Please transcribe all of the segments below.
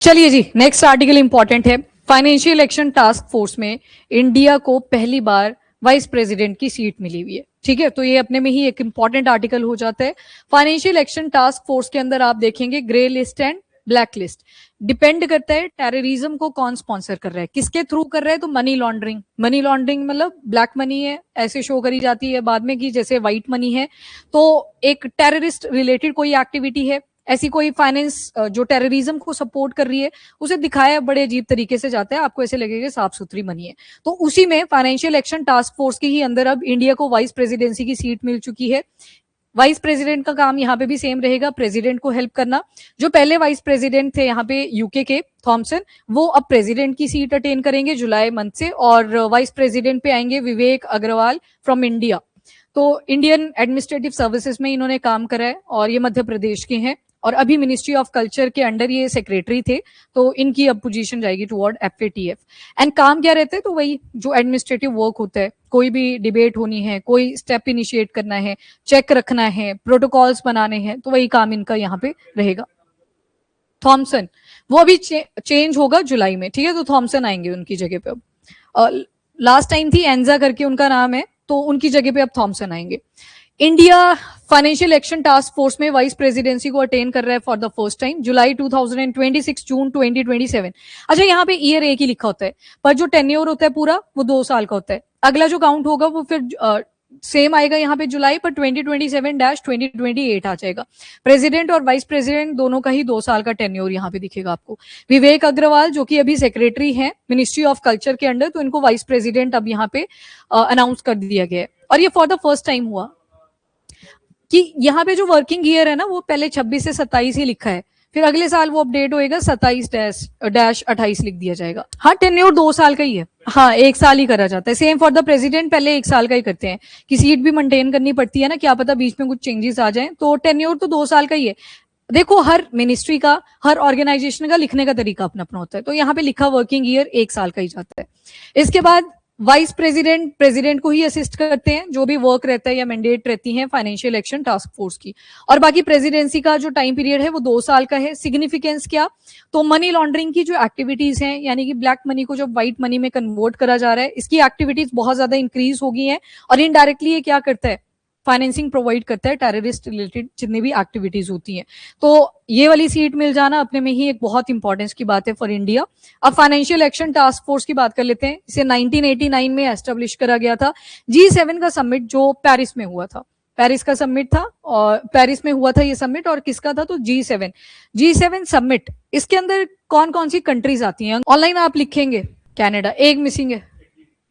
चलिए जी, next article important है। Financial action task force में इंडिया को पहली बार वाइस प्रेसिडेंट की सीट मिली हुई है। ठीक है, तो ये अपने में ही एक इंपॉर्टेंट आर्टिकल हो जाता है। फाइनेंशियल एक्शन टास्क फोर्स के अंदर आप देखेंगे grey list and black list. Depend करता है टेररिज्म को कौन स्पॉन्सर कर रहा है, किसके थ्रू कर रहा है। तो मनी लॉन्ड्रिंग मतलब ब्लैक मनी है, ऐसे शो करी जाती है बाद में कि जैसे व्हाइट मनी है। तो एक टेररिस्ट रिलेटेड कोई एक्टिविटी है, ऐसी कोई फाइनेंस जो टेररिज्म को सपोर्ट कर रही है, उसे दिखाया बड़े अजीब तरीके से जाता है, आपको ऐसे लगेगा साफ सुथरी मनी है। तो उसी में फाइनेंशियल एक्शन टास्क फोर्स के ही अंदर अब इंडिया को वाइस प्रेसिडेंसी की सीट मिल चुकी है। वाइस प्रेसिडेंट का काम यहाँ पे भी सेम रहेगा, प्रेसिडेंट को हेल्प करना। जो पहले वाइस प्रेसिडेंट थे यहाँ पे यूके के थॉमसन, वो अब प्रेसिडेंट की सीट अटेन करेंगे जुलाई मंथ से, और वाइस प्रेसिडेंट पे आएंगे विवेक अग्रवाल फ्रॉम इंडिया। तो इंडियन एडमिनिस्ट्रेटिव सर्विसेज में इन्होंने काम करा है और ये मध्य प्रदेश के हैं, और अभी मिनिस्ट्री ऑफ कल्चर के अंडर ये सेक्रेटरी थे। तो इनकी अब पोजीशन जाएगी टुवर्ड FATF। एंड काम क्या रहता है, तो वही जो एडमिनिस्ट्रेटिव वर्क होता है, कोई भी डिबेट होनी है, कोई स्टेप इनिशिएट करना है, चेक रखना है, प्रोटोकॉल्स बनाने हैं, तो वही काम इनका यहाँ पे रहेगा। थॉमसन वो अभी चेंज होगा जुलाई में, ठीक है, तो थॉमसन आएंगे उनकी जगह पे। अब लास्ट टाइम थी एंजा करके उनका नाम है, तो उनकी जगह पे अब थॉमसन आएंगे। India financial action task force में वाइस प्रेसिडेंसी को अटेन कर रहा है फॉर द फर्स्ट टाइम, जुलाई 2026 जून 2027। अच्छा, यहाँ पे ईयर एक ही लिखा होता है, पर जो टेन्योर होता है पूरा वो 2 साल का होता है। अगला जो काउंट होगा वो फिर सेम आएगा यहाँ पे जुलाई, पर 2027-2028 आ जाएगा। प्रेसिडेंट और वाइस प्रेसिडेंट दोनों का ही 2 साल का टेन्योर यहाँ पे दिखेगा आपको। विवेक अग्रवाल जो कि अभी सेक्रेटरी हैं मिनिस्ट्री ऑफ कल्चर के अंडर, तो इनको वाइस प्रेसिडेंट अब यहाँ पे अनाउंस कर दिया गया है। और ये फॉर द फर्स्ट टाइम हुआ कि यहाँ पे जो वर्किंग ईयर है ना, वो पहले 26 से 27 ही लिखा है, फिर अगले साल वो अपडेट होएगा 27-28 लिख दिया जाएगा। हाँ, टेन्योर 2 साल का ही है, हाँ 1 साल ही करा जाता है। सेम फॉर द प्रेसिडेंट, पहले 1 साल का ही करते हैं कि सीट भी मेंटेन करनी पड़ती है ना, क्या पता बीच में कुछ चेंजेस आ जाए। तो टेन्योर तो 2 साल का ही है। देखो, हर मिनिस्ट्री का, हर ऑर्गेनाइजेशन का लिखने का तरीका अपना अपना होता है, तो यहाँ पे लिखा वर्किंग ईयर 1 साल का ही जाता है। इसके बाद वाइस प्रेसिडेंट प्रेसिडेंट को ही असिस्ट करते हैं, जो भी वर्क रहता है या मैंडेट रहती है फाइनेंशियल एक्शन टास्क फोर्स की। और बाकी प्रेसिडेंसी का जो टाइम पीरियड है वो 2 साल का है। सिग्निफिकेंस क्या, तो मनी लॉन्ड्रिंग की जो एक्टिविटीज हैं, यानी कि ब्लैक मनी को जो व्हाइट मनी में कन्वर्ट करा जा रहा है, इसकी एक्टिविटीज बहुत ज्यादा इंक्रीज हो गई हैं। और इनडायरेक्टली ये क्या करता है, फाइनेंसिंग प्रोवाइड करता है टेररिस्ट रिलेटेड जितनी भी एक्टिविटीज होती हैं। तो ये वाली सीट मिल जाना अपने में ही एक बहुत इंपॉर्टेंस की बात है फॉर इंडिया। अब फाइनेंशियल एक्शन टास्क फोर्स की बात कर लेते हैं। इसे 1989 में एस्टेब्लिश करा गया था। G7 का समिट जो पेरिस में हुआ था, पेरिस का समिट था, और पेरिस में हुआ था ये समिट, और किसका था, तो G7 समिट। इसके अंदर कौन कौन सी कंट्रीज आती हैं, ऑनलाइन आप लिखेंगे। कनाडा, एक मिसिंग है,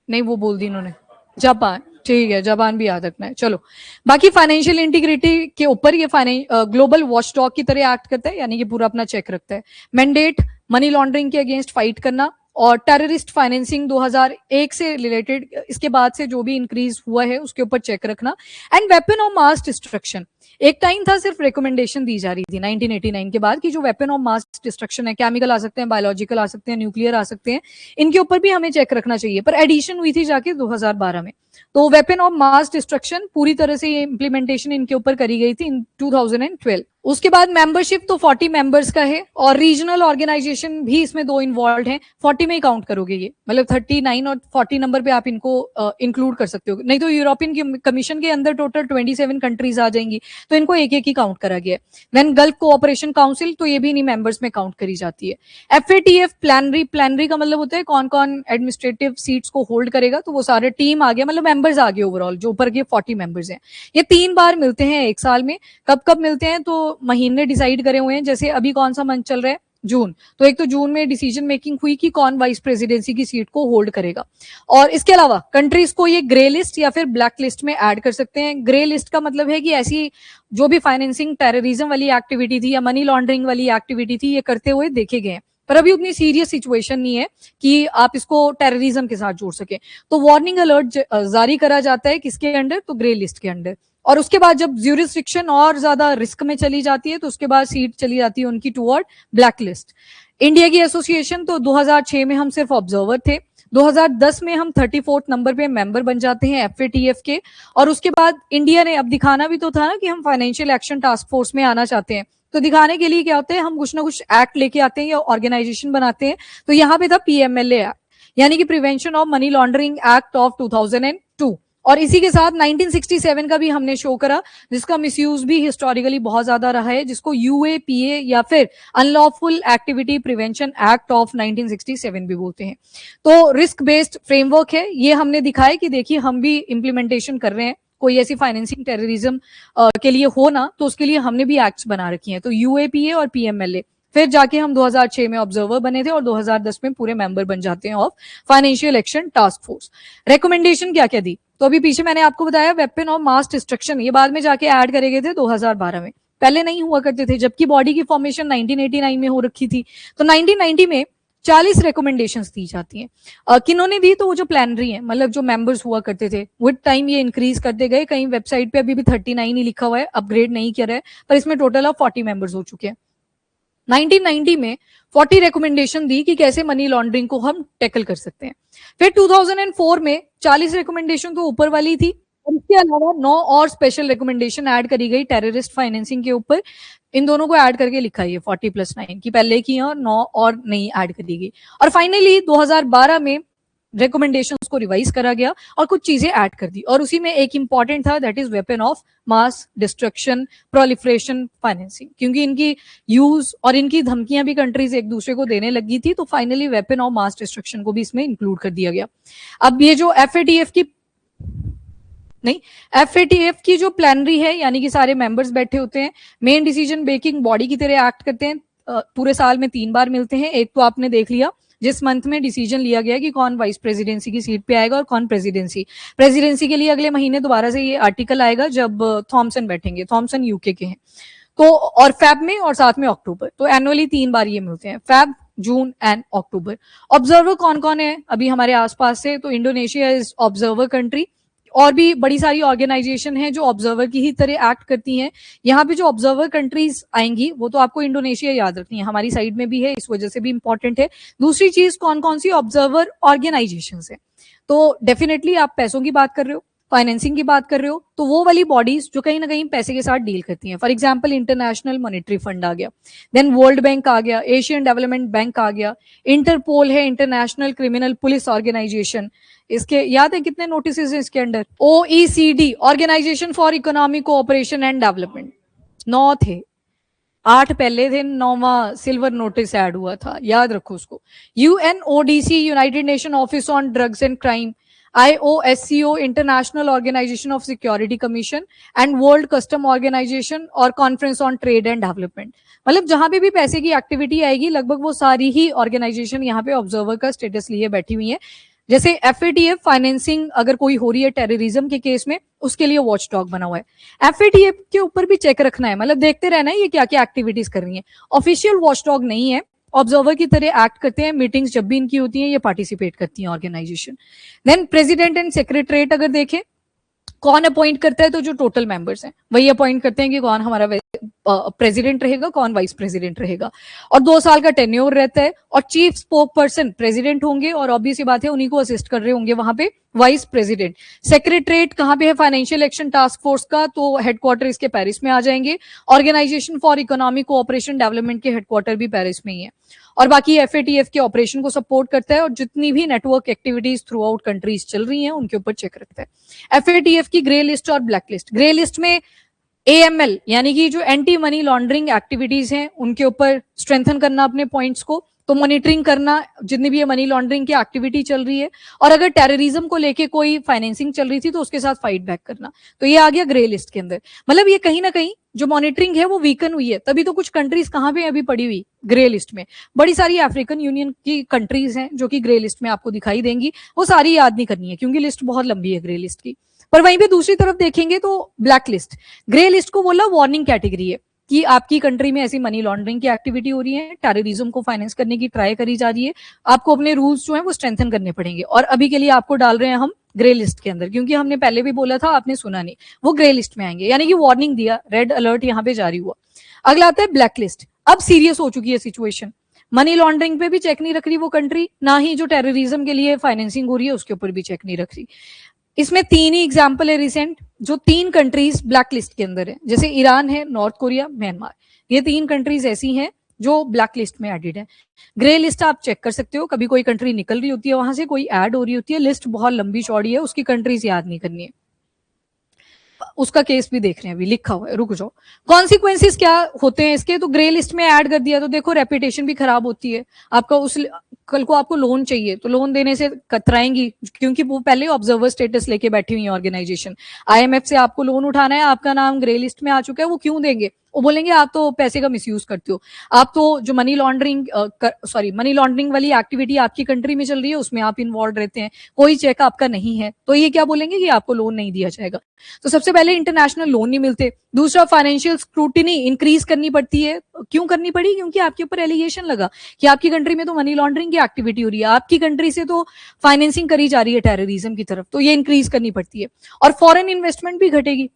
नहीं वो बोल दी इन्होंने, जापान, ठीक है, जापान भी याद रखना है। चलो, बाकी फाइनेंशियल इंटीग्रिटी के ऊपर ये ग्लोबल वॉचडॉग की तरह एक्ट करता है, यानी कि पूरा अपना चेक रखता है। मैंडेट मनी लॉन्ड्रिंग के अगेंस्ट फाइट करना, और टेररिस्ट फाइनेंसिंग 2001 से रिलेटेड, इसके बाद से जो भी इंक्रीज हुआ है उसके ऊपर चेक रखना। And weapon of mass destruction, एक टाइम था सिर्फ रिकमेंडेशन दी जा रही थी 1989 के बाद कि जो वेपन ऑफ मास डिस्ट्रक्शन है, केमिकल आ सकते हैं, बायोलॉजिकल आ सकते हैं, न्यूक्लियर आ सकते हैं, इनके ऊपर भी हमें चेक रखना चाहिए। पर एडिशन हुई थी जाके 2012 में, तो वेपन ऑफ मास डिस्ट्रक्शन पूरी तरह से ये इम्प्लीमेंटेशन इनके ऊपर करी गई थी इन 2012। उसके बाद मेंबरशिप तो 40 मेंबर्स का है, और रीजनल ऑर्गेनाइजेशन भी इसमें 2 इन्वॉल्व हैं। 40 में ही काउंट करोगे ये, मतलब 39 और 40 नंबर पे आप इनको इंक्लूड कर सकते हो, नहीं तो यूरोपियन कमीशन के अंदर टोटल 27 कंट्रीज आ जाएंगी, तो इनको एक एक ही काउंट करा गया है। देन गल्फ कोऑपरेशन काउंसिल, तो ये भी इन्हीं मेंबर्स में काउंट करी जाती है। FATF प्लानरी का मतलब होता है कौन कौन एडमिनिस्ट्रेटिव सीट्स को होल्ड करेगा, तो वो सारे टीम आ गया, मतलब मेंबर्स आ गए ओवरऑल, जो ऊपर के 40 मेंबर्स हैं। ये 3 बार मिलते हैं 1 साल में। कब कब मिलते हैं, तो महीने डिसाइड करे हुए हैं, जैसे अभी कौन सा मंथ चल रहा है, जून, तो एक तो जून में डिसीजन मेकिंग हुई कि कौन वाइस प्रेसिडेंसी की सीट को होल्ड करेगा। और इसके अलावा कंट्रीज को ये ग्रे लिस्ट या फिर ब्लैक लिस्ट में ऐड कर सकते हैं। ग्रे लिस्ट का मतलब है कि ऐसी जो भी फाइनेंसिंग टेररिज्म वाली एक्टिविटी थी या मनी लॉन्ड्रिंग वाली एक्टिविटी थी, ये करते हुए देखे गए हैं, पर अभी उतनी सीरियस सिचुएशन नहीं है कि आप इसको टेररिज्म के साथ जोड़ सके। तो वार्निंग अलर्ट जारी करा जाता है किसके अंडर, तो ग्रे लिस्ट के अंडर। और उसके बाद जब ज्यूरिसडिक्शन और ज्यादा रिस्क में चली जाती है, तो उसके बाद सीट चली जाती है उनकी टुवर्ड ब्लैक लिस्ट। इंडिया की एसोसिएशन, तो 2006 में हम सिर्फ ऑब्जर्वर थे, 2010 में हम 34th नंबर पे मेंबर बन जाते हैं FATF के। और उसके बाद इंडिया ने अब दिखाना भी तो था ना कि हम फाइनेंशियल एक्शन टास्क फोर्स में आना चाहते हैं, तो दिखाने के लिए क्या होता है, हम कुछ ना कुछ एक्ट लेके आते हैं या ऑर्गेनाइजेशन बनाते हैं। तो यहाँ पे था पीएमएलए एक्ट, यानी कि prevention of money laundering act of 2002, और इसी के साथ 1967 का भी हमने शो करा, जिसका मिसयूज भी हिस्टोरिकली बहुत ज्यादा रहा है, जिसको यूएपीए या फिर unlawful activity prevention act of 1967 भी बोलते हैं। तो रिस्क बेस्ड फ्रेमवर्क है ये, हमने दिखाया कि देखिए हम भी इंप्लीमेंटेशन कर रहे हैं, कोई ऐसी फाइनेंसिंग टेररिज्म के लिए हो ना, तो उसके लिए हमने भी एक्ट्स बना रखी हैं। तो यूएपीए और पीएमएलए, फिर जाके हम 2006 में ऑब्जर्वर बने थे और 2010 में पूरे मेंबर बन जाते हैं of financial action task force. Recommendation क्या क्या दी, तो अभी पीछे मैंने आपको बताया वेपन ऑफ मास डिस्ट्रक्शन, ये बाद में जाके ऐड करे गए थे 2012 में, पहले नहीं हुआ करते थे, जबकि बॉडी की फॉर्मेशन 1989 में हो रखी थी। तो 1990 में 40 रिकमेंडेशंस दी जाती हैं। किन्होंने दी, तो वो जो प्लानरी है, मतलब जो मेंबर्स हुआ करते थे, विद टाइम ये इंक्रीज करते गए। कहीं वेबसाइट पे अभी भी 39 ही लिखा हुआ है, अपग्रेड नहीं किया है, पर इसमें टोटल ऑफ 40 मेंबर्स हो चुके हैं। 1990 में 40 रिकमेंडेशन दी कि कैसे मनी लॉन्ड्रिंग को हम टैकल कर सकते हैं। फिर 2004 में 40 रिकमेंडेशन तो ऊपर वाली थी, और इसके अलावा 9 और स्पेशल रिकमेंडेशन ऐड करी गई टेररिस्ट फाइनेंसिंग के ऊपर। इन दोनों को ऐड करके लिखा है 40+9 की, पहले की और 9 और नई ऐड करी गई। और फाइनली 2012 में रिकमेंडेशंस को रिवाइज करा गया और कुछ चीजें ऐड कर दी, और उसी में एक इंपॉर्टेंट था, that is weapon of mass destruction proliferation financing, क्योंकि इनकी यूज और इनकी धमकियां भी कंट्रीज एक दूसरे को देने लगी थी, तो finally weapon of mass destruction को भी इसमें इंक्लूड कर दिया गया। अब ये जो एफएटीएफ की जो प्लानरी है, यानी कि सारे मेंबर्स बैठे होते हैं, मेन डिसीजन मेकिंग बॉडी की तरह एक्ट करते हैं, पूरे साल में 3 बार मिलते हैं। एक तो आपने देख लिया जिस मंथ में डिसीजन लिया गया कि कौन वाइस प्रेसिडेंसी की सीट पे आएगा और कौन प्रेसिडेंसी के लिए अगले महीने दोबारा से ये आर्टिकल आएगा जब थॉमसन बैठेंगे, थॉमसन यूके के हैं। तो और फेब में और साथ में अक्टूबर, तो एनुअली 3 बार ये मिलते हैं, Feb, June and October. Observer कौन कौन है अभी हमारे आसपास से, तो इंडोनेशिया इज ऑब्जर्वर कंट्री, और भी बड़ी सारी ऑर्गेनाइजेशन है जो ऑब्जर्वर की ही तरह एक्ट करती हैं। यहाँ पे जो ऑब्जर्वर कंट्रीज आएंगी वो तो आपको इंडोनेशिया याद रखनी है, हमारी साइड में भी है, इस वजह से भी इंपॉर्टेंट है। दूसरी चीज कौन कौन सी ऑब्जर्वर ऑर्गेनाइजेशन है, तो डेफिनेटली आप पैसों की बात कर रहे हो, फाइनेंसिंग की बात कर रहे हो, तो वो वाली बॉडीज जो कहीं ना कहीं पैसे के साथ डील करती हैं। For example international monetary fund आ गया, देन वर्ल्ड बैंक आ गया, एशियन डेवलपमेंट बैंक आ गया, इंटरपोल है, इंटरनेशनल क्रिमिनल पुलिस ऑर्गेनाइजेशन, इसके याद है कितने नोटिस हैं इसके under, OECD organisation for economic cooperation and development, 9 थे, 8 पहले थे, 9वां सिल्वर नोटिस ऐड हुआ था, याद रखो उसको। UNODC united nation office on drugs and crime, IOSCO international organisation of security commission and world custom organisation और conference on trade and development. मतलब जहां पे भी पैसे की एक्टिविटी आएगी लगभग वो सारी ही ऑर्गेनाइजेशन यहाँ पे ऑब्जर्वर का स्टेटस लिए बैठी हुई है। जैसे एफएटीएफ फाइनेंसिंग अगर कोई हो रही है टेररिज्म के केस में, उसके लिए वॉच डॉग बना हुआ है। एफएटीएफ के ऊपर भी चेक रखना है, मतलब देखते रहना है ये क्या क्या एक्टिविटीज कर रही है। ऑफिशियल वॉच डॉग नहीं है, ऑब्जर्वर की तरह एक्ट करते हैं, मीटिंग्स जब भी इनकी होती हैं ये पार्टिसिपेट करती हैं organisation. Then president and secretariat अगर देखें कौन अपॉइंट करता है, तो जो टोटल मेंबर्स हैं वही अपॉइंट करते हैं कि कौन हमारा प्रेसिडेंट रहेगा, कौन वाइस प्रेसिडेंट रहेगा, और 2 साल का टेन्योर रहता है, और चीफ स्पोक पर्सन प्रेसिडेंट होंगे, और ऑब्वियस बात है उन्हीं को असिस्ट कर रहे होंगे वहां पे वाइस प्रेसिडेंट। सेक्रेटरीट कहां पे है फाइनेंशियल एक्शन टास्क फोर्स का, तो हेडक्वार्टर इसके पेरिस में आ जाएंगे। Organisation for economic cooperation development के हेडक्वार्टर भी पेरिस में ही है, और बाकी एफएटीएफ के ऑपरेशन को सपोर्ट करता है, और जितनी भी network activities through out countries चल रही हैं उनके ऊपर चेक रखता है। एफएटीएफ की ग्रे लिस्ट और ब्लैक लिस्ट, ग्रे लिस्ट में AML यानी कि जो एंटी मनी लॉन्ड्रिंग एक्टिविटीज हैं उनके ऊपर स्ट्रेंथन करना अपने पॉइंट्स को, तो मॉनिटरिंग करना जितनी भी ये मनी लॉन्ड्रिंग की एक्टिविटी चल रही है, और अगर टेररिज्म को लेके कोई फाइनेंसिंग चल रही थी तो उसके साथ फाइट बैक करना, तो ये आ गया ग्रे लिस्ट के अंदर। मतलब ये कहीं ना कहीं जो मॉनिटरिंग है वो वीकन हुई है, तभी तो कुछ कंट्रीज कहां पे अभी पड़ी हुई ग्रे लिस्ट में। बड़ी सारी अफ्रीकन यूनियन की कंट्रीज हैं जो कि ग्रे लिस्ट में आपको दिखाई देंगी, वो सारी याद नहीं करनी है क्योंकि लिस्ट बहुत लंबी है ग्रे लिस्ट की। पर वहीं पे दूसरी तरफ देखेंगे तो ब्लैक लिस्ट, ग्रे लिस्ट को बोला वार्निंग कैटेगरी है कि आपकी कंट्री में ऐसी मनी लॉन्ड्रिंग की एक्टिविटी हो रही है, टेररिज्म को फाइनेंस करने की ट्राई करी जा रही है, आपको अपने रूल्स जो है वो स्ट्रेंथन करने पड़ेंगे, और अभी के लिए आपको डाल रहे हैं हम ग्रे लिस्ट के अंदर, क्योंकि हमने पहले भी बोला था आपने सुना नहीं, वो ग्रे लिस्ट में आएंगे, यानी कि वार्निंग दिया, रेड अलर्ट यहाँ पे जारी हुआ। अगला आता है ब्लैक लिस्ट, अब सीरियस हो चुकी है सिचुएशन, मनी लॉन्ड्रिंग पे भी चेक नहीं रख रही वो कंट्री, ना ही जो टेररिज्म के लिए फाइनेंसिंग हो रही है उसके ऊपर भी चेक नहीं रख रही। इसमें 3 ही एग्जाम्पल है रिसेंट, जो 3 कंट्रीज ब्लैक लिस्ट के अंदर है, जैसे ईरान है, नॉर्थ कोरिया, म्यांमार। ये 3 कंट्रीज ऐसी हैं जो ब्लैक लिस्ट में एडेड है। ग्रे लिस्ट आप चेक कर सकते हो, कभी कोई कंट्री निकल रही होती है वहां से, कोई ऐड हो रही होती है, लिस्ट बहुत लंबी चौड़ी है, उसकी कंट्रीज याद नहीं करनी है। उसका केस भी देख रहे हैं, अभी लिखा हुआ है, रुक जाओ। कॉन्सिक्वेंसेस क्या होते हैं इसके, तो ग्रे लिस्ट में ऐड कर दिया तो देखो रेपुटेशन भी खराब होती है आपका। उस कल को आपको लोन चाहिए तो लोन देने से कतराएंगी, क्योंकि वो पहले ऑब्जर्वर स्टेटस लेके बैठी हुई है ऑर्गेनाइजेशन। आईएमएफ से आपको लोन उठाना है, आपका नाम ग्रे लिस्ट में आ चुका है, वो क्यों देंगे? वो बोलेंगे आप तो पैसे का मिसयूज करते हो, आप तो जो मनी लॉन्ड्रिंग वाली एक्टिविटी आपकी कंट्री में चल रही है उसमें आप इन्वॉल्व रहते हैं, कोई चेक आपका नहीं है, तो ये क्या बोलेंगे कि आपको लोन नहीं दिया जाएगा। तो सबसे पहले इंटरनेशनल लोन नहीं मिलते। दूसरा, फाइनेंशियल स्क्रूटिनी इंक्रीज करनी पड़ती है। क्यों करनी पड़ी? क्योंकि आपके ऊपर एलिगेशन लगा कि आपकी कंट्री में तो मनी लॉन्ड्रिंग की एक्टिविटी हो रही है, आपकी कंट्री से तो फाइनेंसिंग करी जा रही है टेररिज्म की तरफ, तो ये इंक्रीज करनी पड़ती है। और फॉरेन इन्वेस्टमेंट भी घटेगी।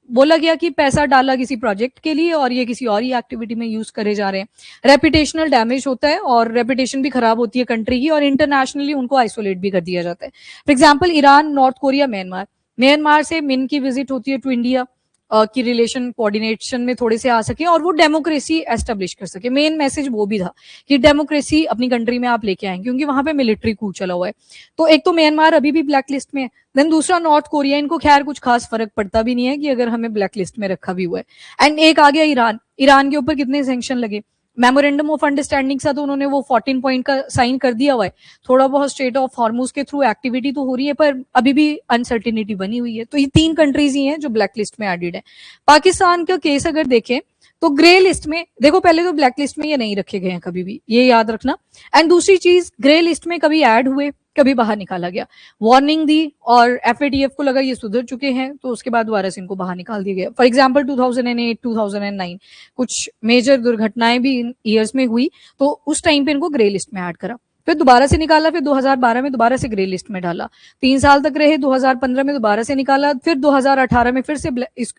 बोला गया कि पैसा डाला किसी प्रोजेक्ट के लिए और ये किसी और ही एक्टिविटी में यूज करे जा रहे हैं। रेपुटेशनल डैमेज होता है और रेपुटेशन भी खराब होती है कंट्री की, और इंटरनेशनली उनको आइसोलेट भी कर दिया जाता है। For example Iran, north Korea, Myanmar से मिन की विजिट होती है टू इंडिया की रिलेशन कोऑर्डिनेशन में थोड़े से आ सके और वो डेमोक्रेसी एस्टेब्लिश कर सके। मेन मैसेज वो भी था कि डेमोक्रेसी अपनी कंट्री में आप लेके आए, क्योंकि वहां पे मिलिट्री कूच चला हुआ है। तो एक तो म्यांमार अभी भी ब्लैक लिस्ट में है, देन दूसरा नॉर्थ कोरिया, इनको खैर कुछ खास फर्क पड़ता भी नहीं है कि अगर हमें ब्लैक लिस्ट में रखा भी हुआ है। एंड एक आ गया ईरान। ईरान के ऊपर कितने सैंक्शन लगे, मेमोरेंडम ऑफ अंडरस्टैंडिंग सा तो उन्होंने वो 14 पॉइंट का साइन कर दिया हुआ है, थोड़ा बहुत स्ट्रेट ऑफ हॉर्मुज के थ्रू एक्टिविटी तो हो रही है, पर अभी भी अनसर्टिनिटी बनी हुई है। तो ये 3 कंट्रीज ही हैं जो ब्लैक लिस्ट में एडेड है। पाकिस्तान का केस अगर देखें तो ग्रे लिस्ट में, देखो पहले तो ब्लैक लिस्ट में ये नहीं रखे गए हैं कभी भी, ये याद रखना। एंड दूसरी चीज, ग्रे लिस्ट में कभी ऐड हुए, कभी बाहर निकाला गया, वार्निंग दी और एफएटीएफ को लगा ये सुधर चुके हैं, तो उसके बाद दोबारा से इनको बाहर निकाल दिया गया। फॉर एग्जांपल 2008, 2009 कुछ मेजर दुर्घटनाएं भी इन ईयर्स में हुई, तो उस टाइम पे इनको ग्रे लिस्ट में ऐड करा, फिर दोबारा से निकाला, फिर 2012 में दोबारा से ग्रे लिस्ट में डाला, 3 साल तक रहे, 2015 में दोबारा से निकाला, फिर 2018 में फिर से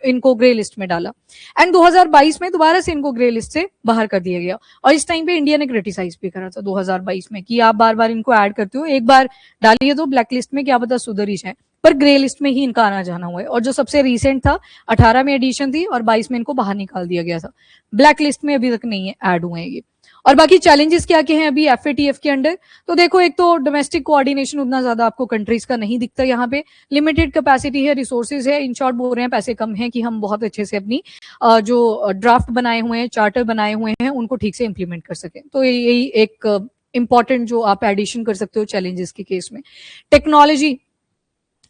इनको ग्रे लिस्ट में डाला, एंड 2022 में दोबारा से इनको ग्रे लिस्ट से बाहर कर दिया गया। और इस टाइम पे इंडिया ने क्रिटिसाइज भी करा था 2022 में कि आप बार बार इनको ऐड करते हो, एक बार डालिए तो ब्लैक लिस्ट में क्या पता सुधर ही जाए, पर ग्रे लिस्ट में ही इनका आना जाना हुआ है। और जो सबसे रिसेंट था 18 में एडिशन थी और 22 में इनको बाहर निकाल दिया गया था, ब्लैक लिस्ट में अभी तक नहीं है, ऐड हुए हैं ये। और बाकी चैलेंजेस क्या क्या हैं अभी एफएटीएफ के अंडर, तो देखो एक तो डोमेस्टिक कोऑर्डिनेशन उतना ज्यादा आपको कंट्रीज का नहीं दिखता, यहाँ पे लिमिटेड कैपेसिटी है, रिसोर्सेज है, इन शॉर्ट बोल रहे हैं पैसे कम हैं कि हम बहुत अच्छे से अपनी जो ड्राफ्ट बनाए हुए हैं, चार्टर बनाए हुए हैं, उनको ठीक से इंप्लीमेंट कर सकें। तो यही एक इंपॉर्टेंट जो आप एडिशन कर सकते हो चैलेंजेस के केस में। टेक्नोलॉजी,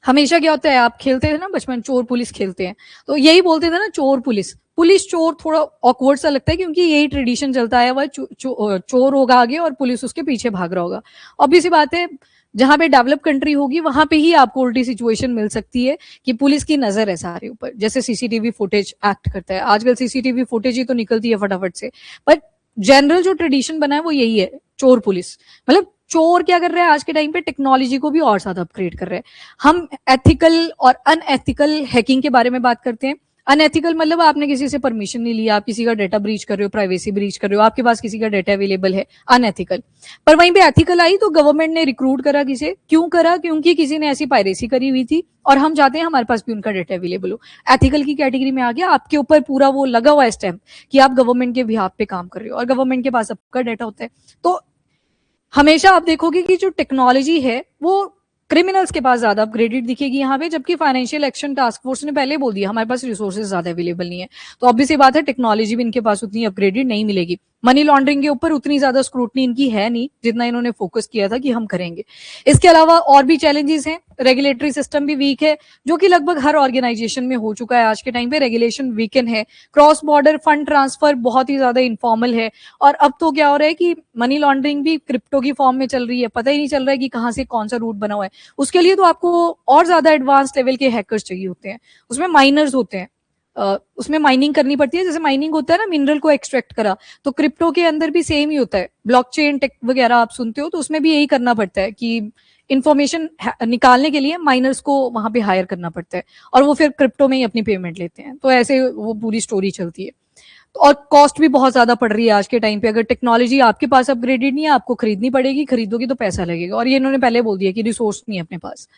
हमेशा क्या होता है, आप खेलते थे ना बचपन, चोर पुलिस खेलते हैं, तो यही बोलते थे ना, चोर पुलिस, पुलिस चोर थोड़ा ऑकवर्ड सा लगता है क्योंकि यही ट्रेडिशन चलता है, वह चोर होगा आगे और पुलिस उसके पीछे भाग रहा होगा। ऑब्वियस सी बात है, जहां पे डेवलप कंट्री होगी वहां पे ही आपको उल्टी सिचुएशन मिल सकती है कि पुलिस की नजर है सारे ऊपर, जैसे सीसीटीवी फुटेज एक्ट करता है आजकल, सीसीटीवी फुटेज ही तो निकलती है फटाफट से, पर जनरल जो ट्रेडिशन बना है वो यही है, चोर पुलिस। मतलब चोर क्या कर रहा है आज के टाइम पे, टेक्नोलॉजी को भी और ज्यादा अपग्रेड कर रहे हैं। हम एथिकल और अनएथिकल हैकिंग के बारे में बात करते हैं। अनएथिकल मतलब आपने किसी से परमिशन नहीं लिया, आप किसी का डेटा ब्रीच कर रहे हो, प्राइवेसी ब्रीच कर रहे हो, आपके पास किसी का डेटा अवेलेबल है, अनएथिकल। पर वहीं पे एथिकल आई तो गवर्नमेंट ने रिक्रूट करा किसे, क्यों करा? क्योंकि किसी ने ऐसी पायरेसी करी हुई थी और हम चाहते हैं हमारे पास भी उनका डेटा अवेलेबल हो। एथिकल की कैटेगरी में आ गया, आपके ऊपर पूरा वो लगा हुआ है स्टैम्प कि आप गवर्नमेंट के बिहाफ पे काम कर रहे हो और गवर्नमेंट के पास आपका डेटा होता है। तो हमेशा आप देखोगे कि जो टेक्नोलॉजी है वो क्रिमिनल्स के पास ज्यादा अपग्रेडेड दिखेगी यहाँ पे, जबकि फाइनेंशियल एक्शन टास्क फोर्स ने पहले बोल दिया हमारे पास रिसोर्सेज ज्यादा अवेलेबल नहीं है, तो ऑब्वियस बात है टेक्नोलॉजी भी इनके पास उतनी अपग्रेडेड नहीं मिलेगी। मनी लॉन्ड्रिंग के ऊपर उतनी ज्यादा स्क्रूटनी इनकी है नहीं जितना इन्होंने फोकस किया था कि हम करेंगे। इसके अलावा और भी चैलेंजेस हैं, रेगुलेटरी सिस्टम भी वीक है, जो कि लगभग हर ऑर्गेनाइजेशन में हो चुका है आज के टाइम पे, रेगुलेशन वीकन है, क्रॉस बॉर्डर फंड ट्रांसफर बहुत ही ज्यादा इनफॉर्मल है, और अब तो क्या हो रहा है कि मनी लॉन्ड्रिंग भी क्रिप्टो की फॉर्म में चल रही है, पता ही नहीं चल रहा है कि कहाँ से कौन सा रूट बना हुआ है। उसके लिए तो आपको और ज्यादा एडवांस लेवल के हैकर्स चाहिए होते हैं, उसमें माइनर्स होते हैं, उसमें माइनिंग करनी पड़ती है, जैसे माइनिंग होता है ना मिनरल को एक्सट्रैक्ट करा, तो क्रिप्टो के अंदर भी सेम ही होता है, ब्लॉकचेन टेक वगैरह आप सुनते हो, तो उसमें भी यही करना पड़ता है कि इंफॉर्मेशन निकालने के लिए माइनर्स को वहां पे हायर करना पड़ता है और वो फिर क्रिप्टो में ही अपनी पेमेंट लेते हैं, तो ऐसे वो पूरी स्टोरी चलती है। और कॉस्ट भी बहुत ज्यादा पड़ रही है आज के टाइम पे। अगर टेक्नोलॉजी आपके पास अपग्रेडेड नहीं है, आपको खरीदनी पड़ेगी, खरीदोगी तो पैसा लगेगा, और ये इन्होंने पहले बोल दिया कि रिसोर्स नहीं है अपने पास।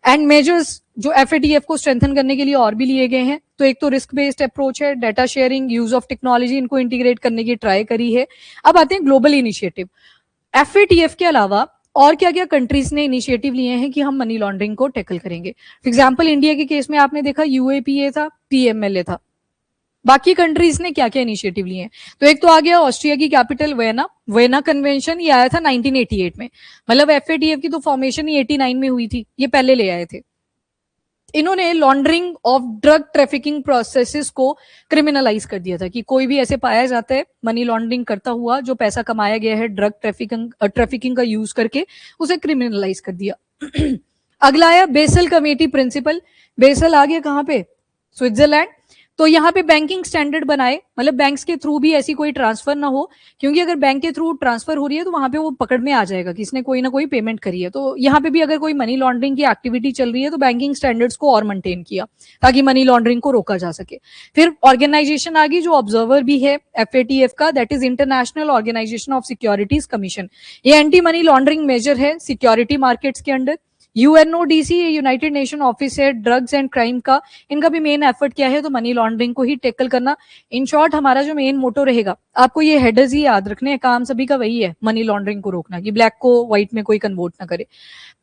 एंड मेजर्स जो FATF को स्ट्रेंथन करने के लिए और भी लिए गए हैं, तो एक तो रिस्क बेस्ड अप्रोच है, data sharing, use of technology, इनको इंटीग्रेट करने की ट्राई करी है। अब आते हैं ग्लोबल इनिशिएटिव। FATF के अलावा और क्या क्या कंट्रीज ने इनिशिएटिव लिए हैं कि हम मनी लॉन्ड्रिंग को टैकल करेंगे। फॉर एग्जाम्पल इंडिया के केस में आपने देखा UAPA था, PMLA था। बाकी कंट्रीज ने क्या क्या इनिशिएटिव लिए हैं, तो एक तो आ गया ऑस्ट्रिया की कैपिटल वेना कन्वेंशन, ये आया था 1988 में। मतलब FATF की तो फॉर्मेशन ही 89 में हुई थी, ये पहले ले आए थे। इन्होंने laundering of drug trafficking processes को क्रिमिनलाइज कर दिया था कि कोई भी ऐसे पाया जाता है मनी लॉन्ड्रिंग करता हुआ, जो पैसा कमाया गया है ड्रग ट्रैफिकिंग का यूज करके, उसे क्रिमिनलाइज कर दिया। अगला आया बेसल कमेटी प्रिंसिपल। बेसल आ गया कहां पे, स्विट्जरलैंड। तो यहाँ पे बैंकिंग स्टैंडर्ड बनाए, मतलब बैंक्स के थ्रू भी ऐसी कोई ट्रांसफर ना हो, क्योंकि अगर बैंक के थ्रू ट्रांसफर हो रही है तो वहां पे वो पकड़ में आ जाएगा कि इसने कोई ना कोई पेमेंट करी है। तो यहाँ पे भी अगर कोई मनी लॉन्ड्रिंग की एक्टिविटी चल रही है तो बैंकिंग स्टैंडर्ड्स को और मेंटेन किया ताकि मनी लॉन्ड्रिंग को रोका जा सके। फिर ऑर्गेनाइजेशन आ गई जो ऑब्जर्वर भी है FATF का, that is international organisation of securities commission. ये एंटी मनी लॉन्ड्रिंग मेजर है सिक्योरिटी मार्केट्स के under. UNODC United nation office है ड्रग्स एंड क्राइम का, इनका भी मेन एफर्ट क्या है, तो मनी लॉन्ड्रिंग को ही टैकल करना। इन शॉर्ट हमारा जो मेन मोटो रहेगा, आपको ये हेडर्स ही याद रखने हैं, काम सभी का वही है, मनी लॉन्ड्रिंग को रोकना, कि ब्लैक को व्हाइट में कोई कन्वर्ट ना करे।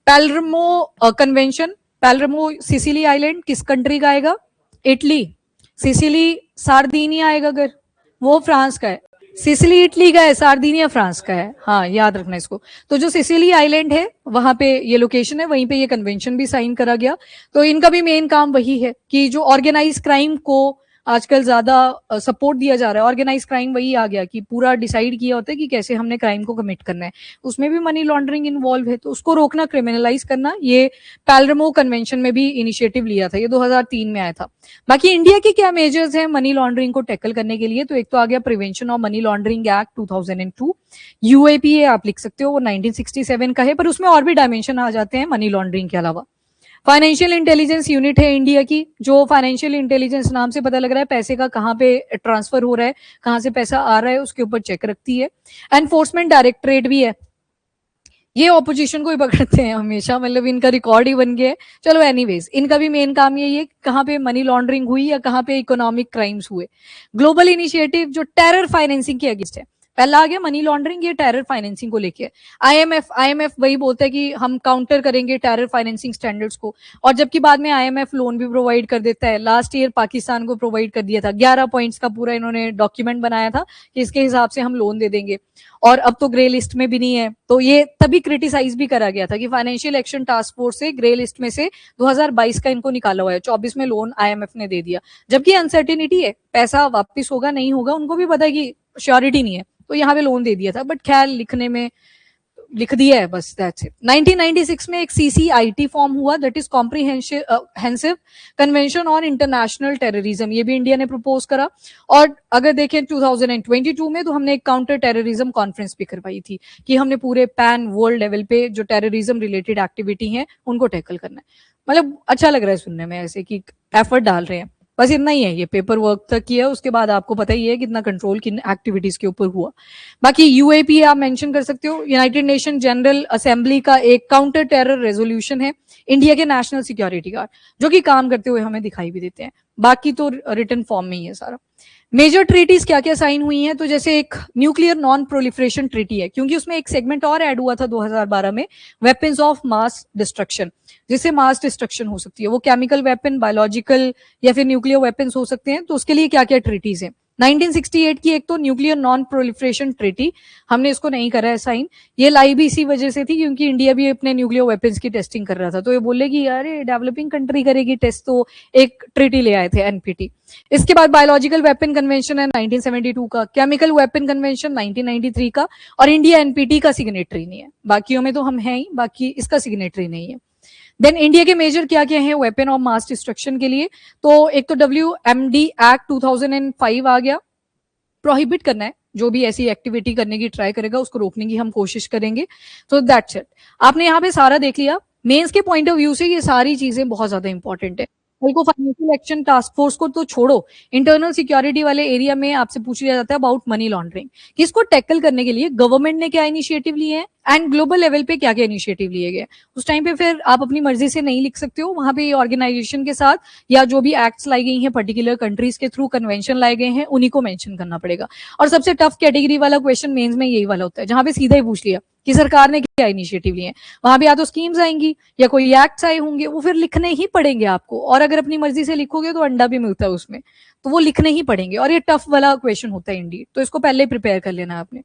पैलर्मो कन्वेंशन, पैलर्मो सिसिली आइलैंड किस कंट्री का आएगा, इटली। सिसिली सार्दिनिया आएगा अगर, वो फ्रांस का है। सिसिली इटली का है, सार्दिनिया फ्रांस का है, हाँ याद रखना इसको। तो जो सिसिली आइलैंड है वहां पे ये लोकेशन है, वहीं पे ये कन्वेंशन भी साइन करा गया। तो इनका भी मेन काम वही है कि जो ऑर्गेनाइज क्राइम को आजकल ज्यादा सपोर्ट दिया जा रहा है, ऑर्गेनाइज क्राइम वही आ गया कि पूरा डिसाइड किया होता है कि कैसे हमने क्राइम को कमिट करना है, उसमें भी मनी लॉन्ड्रिंग इन्वॉल्व है, तो उसको रोकना, क्रिमिनलाइज करना, ये पैलर्मो कन्वेंशन में भी इनिशिएटिव लिया था, ये 2003 में आया था। बाकी इंडिया के क्या मेजर्स हैं मनी लॉन्ड्रिंग को टैकल करने के लिए, तो एक तो आ गया prevention of money laundering act 2002। UAPA आप लिख सकते हो, वो 1967 का है, पर उसमें और भी डायमेंशन आ जाते हैं मनी लॉन्ड्रिंग के अलावा। फाइनेंशियल इंटेलिजेंस यूनिट है इंडिया की, जो फाइनेंशियल इंटेलिजेंस नाम से पता लग रहा है पैसे का कहाँ पे ट्रांसफर हो रहा है, कहाँ से पैसा आ रहा है, उसके ऊपर चेक रखती है। एनफोर्समेंट डायरेक्टरेट भी है, ये ऑपोजिशन को ही पकड़ते हैं हमेशा, मतलब इनका रिकॉर्ड ही बन गया है। चलो एनीवेज, इनका भी मेन काम यही है कहाँ पे मनी लॉन्ड्रिंग हुई या कहाँ पे इकोनॉमिक क्राइम्स हुए। ग्लोबल इनिशिएटिव जो टेरर फाइनेंसिंग के अगेंस्ट है, पहला आ गया मनी लॉन्ड्रिंग, ये टेरर फाइनेंसिंग को लेके। IMF वही बोलता है कि हम काउंटर करेंगे टेरर फाइनेंसिंग स्टैंडर्ड्स को, और जबकि बाद में IMF लोन भी प्रोवाइड कर देता है। लास्ट ईयर पाकिस्तान को प्रोवाइड कर दिया था, 11 पॉइंट्स का पूरा इन्होंने डॉक्यूमेंट बनाया था कि इसके हिसाब से हम लोन दे देंगे, और अब तो ग्रे लिस्ट में भी नहीं है। तो ये तभी क्रिटिसाइज भी करा गया था कि फाइनेंशियल एक्शन टास्क फोर्स से ग्रे लिस्ट में से 2022 का इनको निकाला हुआ है, 24 में लोन IMF ने दे दिया, जबकि अनसर्टिनिटी है, पैसा वापस होगा नहीं होगा, उनको भी पता है कि श्योरिटी नहीं है, तो यहाँ पे लोन दे दिया था। बट खैर लिखने में लिख दिया है बस, दैट्स इट। 1996 में एक CCIT फॉर्म हुआ, that is comprehensive convention on international terrorism, ये भी इंडिया ने प्रपोज करा। और अगर देखें 2022 में, तो हमने एक काउंटर टेररिज्म कॉन्फ्रेंस भी करवाई थी कि हमने पूरे पैन वर्ल्ड लेवल पे जो टेररिज्म रिलेटेड एक्टिविटी है उनको टैकल करना है। मतलब अच्छा लग रहा है सुनने में ऐसे कि एफर्ट डाल रहे हैं, बस इतना ही है, ये पेपर वर्क तक किया, उसके बाद आपको पता ही है कितना कंट्रोल किन एक्टिविटीज के ऊपर हुआ। बाकी UAPA आप मेंशन कर सकते हो, यूनाइटेड नेशन जनरल असेंबली का एक काउंटर टेरर रेजोल्यूशन है, इंडिया के नेशनल सिक्योरिटी गार्ड जो कि काम करते हुए हमें दिखाई भी देते हैं। बाकी तो रिटन फॉर्म में ही है सारा। मेजर ट्रीटीज क्या क्या साइन हुई हैं, तो जैसे एक न्यूक्लियर नॉन प्रोलिफरेशन ट्रीटी है, क्योंकि उसमें एक सेगमेंट और ऐड हुआ था 2012 में, वेपन्स ऑफ मास डिस्ट्रक्शन, जिससे मास डिस्ट्रक्शन हो सकती है, वो केमिकल वेपन, बायोलॉजिकल या फिर न्यूक्लियर वेपन्स हो सकते हैं, तो उसके लिए क्या क्या ट्रीटीज हैं। 1968 की एक तो न्यूक्लियर नॉन प्रोलिफरेशन ट्रीटी, हमने इसको नहीं करा है साइन, ये लाई भी इसी वजह से थी क्योंकि इंडिया भी अपने न्यूक्लियर वेपन्स की टेस्टिंग कर रहा था, तो ये बोलेगी अरे डेवलपिंग कंट्री करेगी टेस्ट, तो एक ट्रीटी ले आए थे NPT। इसके बाद बायोलॉजिकल वेपन कन्वेंशन है 1972 का, केमिकल वेपन कन्वेंशन 1993 का, और इंडिया NPT का सिग्नेटरी नहीं है, बाकियों में तो हम हैं ही, बाकी इसका सिग्नेटरी नहीं है। देन इंडिया के मेजर क्या क्या है वेपन ऑफ मास डिस्ट्रक्शन के लिए, तो एक तो WMD एक्ट 2005 आ गया, प्रोहिबिट करना है, जो भी ऐसी एक्टिविटी करने की ट्राई करेगा उसको रोकने की हम कोशिश करेंगे। तो दैट्स इट, आपने यहाँ पे सारा देख लिया। मेंस के पॉइंट ऑफ व्यू से ये सारी चीजें बहुत ज्यादा इंपॉर्टेंट है। कल को फाइनेंशियल एक्शन टास्क फोर्स को तो छोड़ो, इंटरनल सिक्योरिटी वाले एरिया में आपसे पूछ लिया जाता है अबाउट मनी लॉन्ड्रिंग, कि इसको टैकल करने के लिए गवर्नमेंट ने क्या इनिशिएटिव लिए हैं एंड ग्लोबल लेवल पे क्या क्या इनिशिएटिव लिए गए। उस टाइम पे फिर आप अपनी मर्जी से नहीं लिख सकते हो, वहां पे ऑर्गेनाइजेशन के साथ या जो भी एक्ट्स लाई गई हैं पर्टिकुलर कंट्रीज के थ्रू, कन्वेंशन लाए गए हैं, उन्हीं को मेंशन करना पड़ेगा। और सबसे टफ कैटेगरी वाला क्वेश्चन मेंस में यही वाला होता है, जहां पे सीधा ही पूछ लिया कि सरकार ने क्या इनिशिएटिव लिए हैं। वहां पे या तो स्कीम्स आएंगी या कोई एक्ट्स आए होंगे, वो फिर लिखने ही पड़ेंगे आपको, और अगर अपनी मर्जी से लिखोगे तो अंडा भी मिलता है उसमें, तो वो लिखने ही पड़ेंगे, और ये टफ वाला क्वेश्चन होता है इंडीड, तो इसको पहले प्रिपेयर कर लेना आपने।